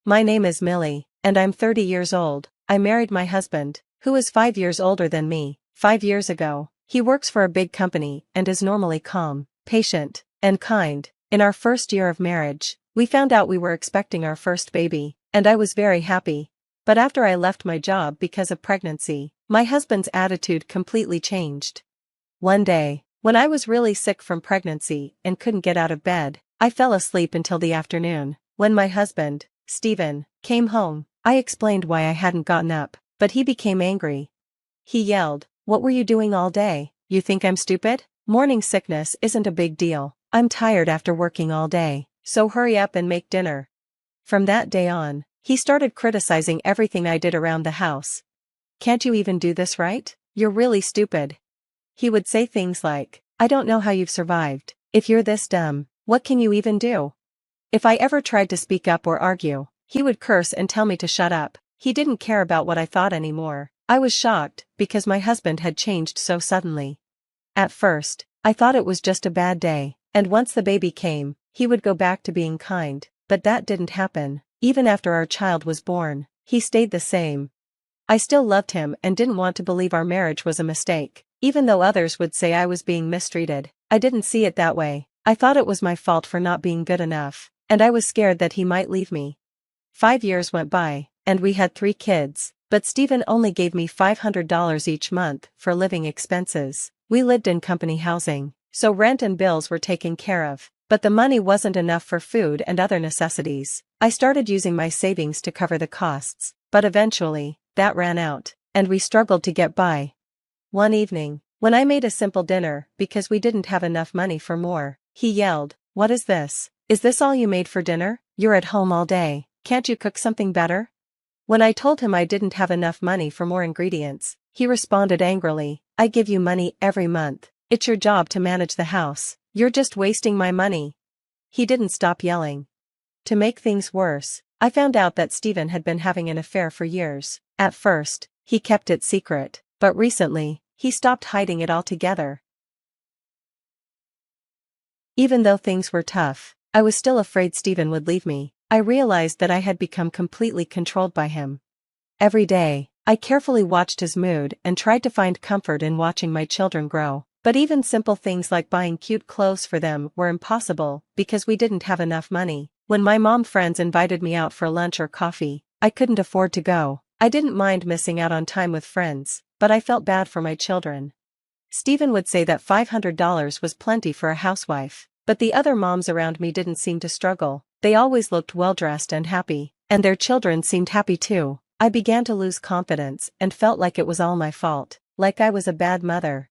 My name is Millie, and I'm 30 years old. I married my husband, who is 5 years older than me, 5 years ago. He works for a big company and is normally calm, patient, and kind. In our first year of marriage, we found out we were expecting our first baby, and I was very happy. But after I left my job because of pregnancy, my husband's attitude completely changed. One day, when I was really sick from pregnancy and couldn't get out of bed, I fell asleep until the afternoon. When my husband, Stephen, came home, I explained why I hadn't gotten up, but he became angry. He yelled, "What were you doing all day? You think I'm stupid? Morning sickness isn't a big deal. I'm tired after working all day, so hurry up and make dinner." From that day on, he started criticizing everything I did around the house. "Can't you even do this right? You're really stupid." He would say things like, "I don't know how you've survived. If you're this dumb, what can you even do?" If I ever tried to speak up or argue, he would curse and tell me to shut up. He didn't care about what I thought anymore. I was shocked, because my husband had changed so suddenly. At first, I thought it was just a bad day, and once the baby came, he would go back to being kind, but that didn't happen. Even after our child was born, he stayed the same. I still loved him and didn't want to believe our marriage was a mistake. Even though others would say I was being mistreated, I didn't see it that way. I thought it was my fault for not being good enough, and I was scared that he might leave me. 5 years went by, and we had 3 kids, but Stephen only gave me $500 each month for living expenses. We lived in company housing, so rent and bills were taken care of, but the money wasn't enough for food and other necessities. I started using my savings to cover the costs, but eventually, that ran out, and we struggled to get by. One evening, when I made a simple dinner because we didn't have enough money for more, he yelled, "What is this? Is this all you made for dinner? You're at home all day. Can't you cook something better?" When I told him I didn't have enough money for more ingredients, he responded angrily, "I give you money every month. It's your job to manage the house. You're just wasting my money." He didn't stop yelling. To make things worse, I found out that Stephen had been having an affair for years. At first, he kept it secret, but recently, he stopped hiding it altogether. Even though things were tough, I was still afraid Stephen would leave me. I realized that I had become completely controlled by him. Every day, I carefully watched his mood and tried to find comfort in watching my children grow. But even simple things like buying cute clothes for them were impossible because we didn't have enough money. When my mom friends invited me out for lunch or coffee, I couldn't afford to go. I didn't mind missing out on time with friends, but I felt bad for my children. Stephen would say that $500 was plenty for a housewife, but the other moms around me didn't seem to struggle. They always looked well-dressed and happy, and their children seemed happy too. I began to lose confidence and felt like it was all my fault, like I was a bad mother.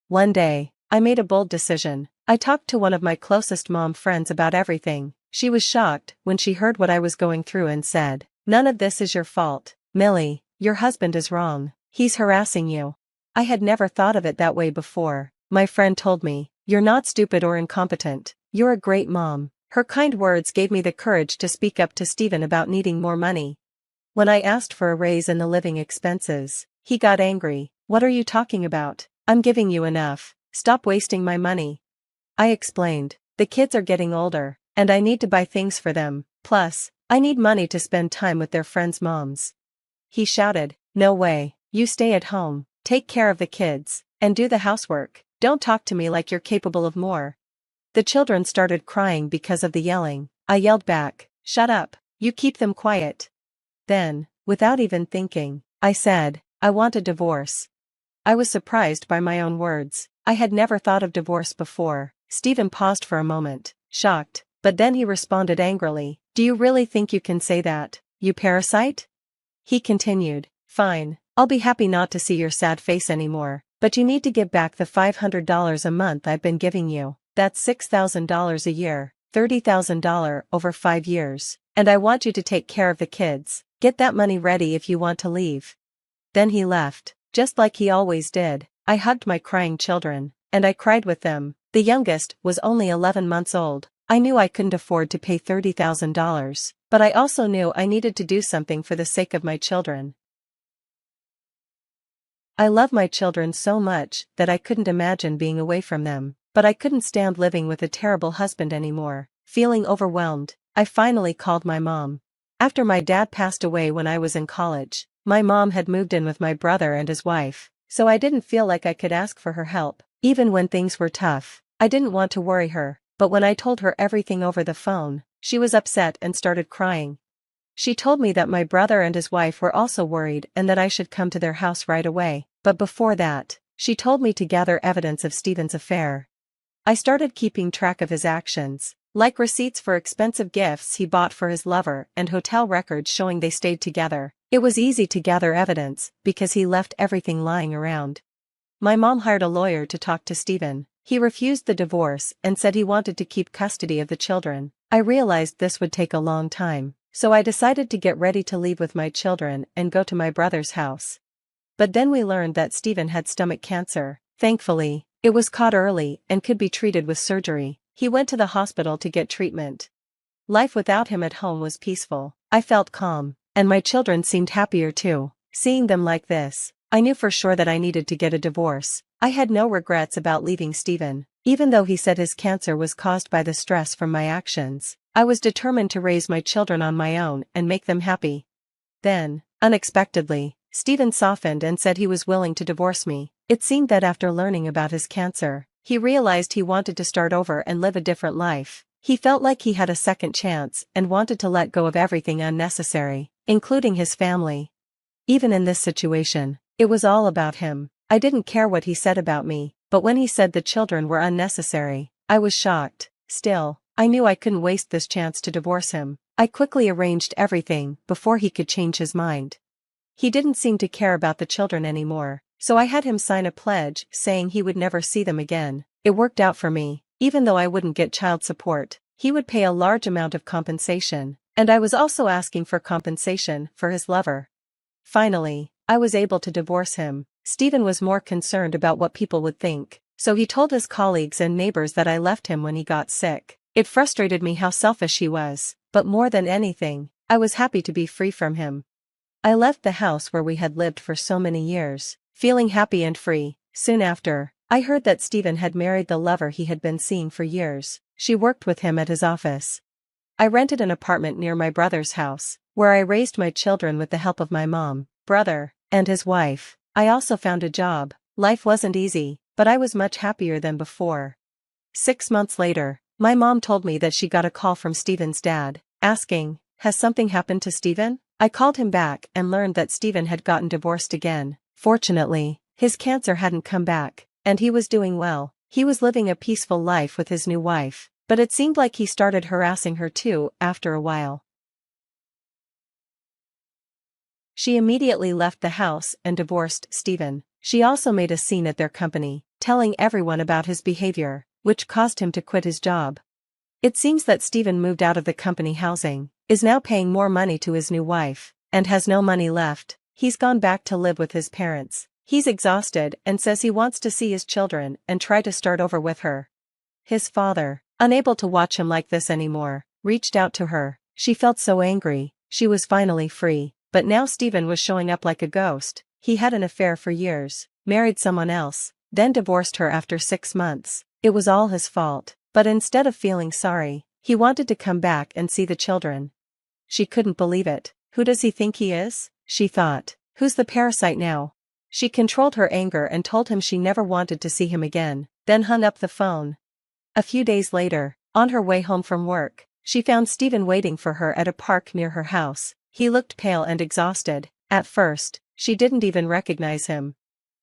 One day, I made a bold decision. I talked to one of my closest mom friends about everything. She was shocked when she heard what I was going through and said, "None of this is your fault, Millie. Your husband is wrong. He's harassing you." I had never thought of it that way before. My friend told me, "You're not stupid or incompetent. You're a great mom." Her kind words gave me the courage to speak up to Stephen about needing more money. When I asked for a raise in the living expenses, he got angry. "What are you talking about? I'm giving you enough. Stop wasting my money." I explained, "The kids are getting older, and I need to buy things for them. Plus, I need money to spend time with their friends' moms." He shouted, "No way. You stay at home, take care of the kids, and do the housework. Don't talk to me like you're capable of more." The children started crying because of the yelling. I yelled back, "Shut up, you keep them quiet." Then, without even thinking, I said, "I want a divorce." I was surprised by my own words. I had never thought of divorce before. Stephen paused for a moment, shocked, but then he responded angrily, "Do you really think you can say that, you parasite?" He continued, "Fine, I'll be happy not to see your sad face anymore, but you need to give back the $500 a month I've been giving you. That's $6,000 a year, $30,000 over 5 years, and I want you to take care of the kids. Get that money ready if you want to leave." Then he left, just like he always did. I hugged my crying children, and I cried with them. The youngest was only 11 months old. I knew I couldn't afford to pay $30,000, but I also knew I needed to do something for the sake of my children. I love my children so much that I couldn't imagine being away from them, but I couldn't stand living with a terrible husband anymore. Feeling overwhelmed, I finally called my mom. After my dad passed away when I was in college, my mom had moved in with my brother and his wife, so I didn't feel like I could ask for her help. Even when things were tough, I didn't want to worry her, but when I told her everything over the phone, she was upset and started crying. She told me that my brother and his wife were also worried and that I should come to their house right away, but before that, she told me to gather evidence of Steven's affair. I started keeping track of his actions, like receipts for expensive gifts he bought for his lover and hotel records showing they stayed together. It was easy to gather evidence because he left everything lying around. My mom hired a lawyer to talk to Steven. He refused the divorce and said he wanted to keep custody of the children. I realized this would take a long time, so I decided to get ready to leave with my children and go to my brother's house. But then we learned that Steven had stomach cancer. Thankfully, it was caught early and could be treated with surgery. He went to the hospital to get treatment. Life without him at home was peaceful. I felt calm, and my children seemed happier too. Seeing them like this, I knew for sure that I needed to get a divorce. I had no regrets about leaving Steven. Even though he said his cancer was caused by the stress from my actions, I was determined to raise my children on my own and make them happy. Then, unexpectedly, Steven softened and said he was willing to divorce me. It seemed that after learning about his cancer, he realized he wanted to start over and live a different life. He felt like he had a second chance and wanted to let go of everything unnecessary, including his family. Even in this situation, it was all about him. I didn't care what he said about me, but when he said the children were unnecessary, I was shocked. Still, I knew I couldn't waste this chance to divorce him. I quickly arranged everything before he could change his mind. He didn't seem to care about the children anymore, so I had him sign a pledge saying he would never see them again. It worked out for me. Even though I wouldn't get child support, he would pay a large amount of compensation, and I was also asking for compensation for his lover. Finally, I was able to divorce him. Steven was more concerned about what people would think, so he told his colleagues and neighbors that I left him when he got sick. It frustrated me how selfish he was, but more than anything, I was happy to be free from him. I left the house where we had lived for so many years, feeling happy and free. Soon after, I heard that Steven had married the lover he had been seeing for years. She worked with him at his office. I rented an apartment near my brother's house, where I raised my children with the help of my mom, brother, and his wife. I also found a job. Life wasn't easy, but I was much happier than before. 6 months later, my mom told me that she got a call from Steven's dad, asking, "Has something happened to Steven?" I called him back and learned that Steven had gotten divorced again. Fortunately, his cancer hadn't come back, and he was doing well. He was living a peaceful life with his new wife, but it seemed like he started harassing her too after a while. She immediately left the house and divorced Steven. She also made a scene at their company, telling everyone about his behavior, which caused him to quit his job. It seems that Steven moved out of the company housing, is now paying more money to his new wife, and has no money left. He's gone back to live with his parents. He's exhausted and says he wants to see his children and try to start over with her. His father, unable to watch him like this anymore, reached out to her. She felt so angry. She was finally free, but now Steven was showing up like a ghost. He had an affair for years, married someone else, then divorced her after 6 months. It was all his fault, but instead of feeling sorry, he wanted to come back and see the children. She couldn't believe it. Who does he think he is? She thought. Who's the parasite now? She controlled her anger and told him she never wanted to see him again, then hung up the phone. A few days later, on her way home from work, she found Steven waiting for her at a park near her house. He looked pale and exhausted. At first, she didn't even recognize him.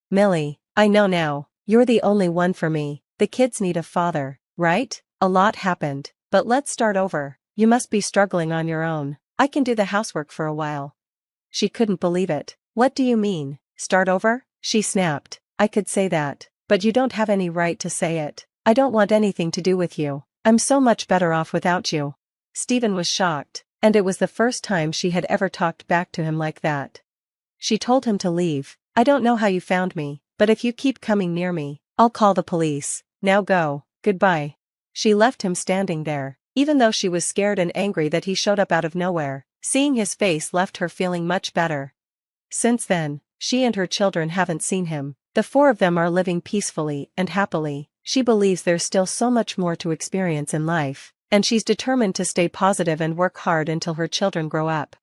"Millie, I know now, you're the only one for me. The kids need a father, right? A lot happened, but let's start over. You must be struggling on your own. I can do the housework for a while." She couldn't believe it. "What do you mean, start over?" she snapped. "I could say that, but you don't have any right to say it. I don't want anything to do with you. I'm so much better off without you." Steven was shocked, and it was the first time she had ever talked back to him like that. She told him to leave. "I don't know how you found me, but if you keep coming near me, I'll call the police. Now go, goodbye." She left him standing there, even though she was scared and angry that he showed up out of nowhere. Seeing his face left her feeling much better. Since then, she and her children haven't seen him. The 4 of them are living peacefully and happily. She believes there's still so much more to experience in life. And she's determined to stay positive and work hard until her children grow up.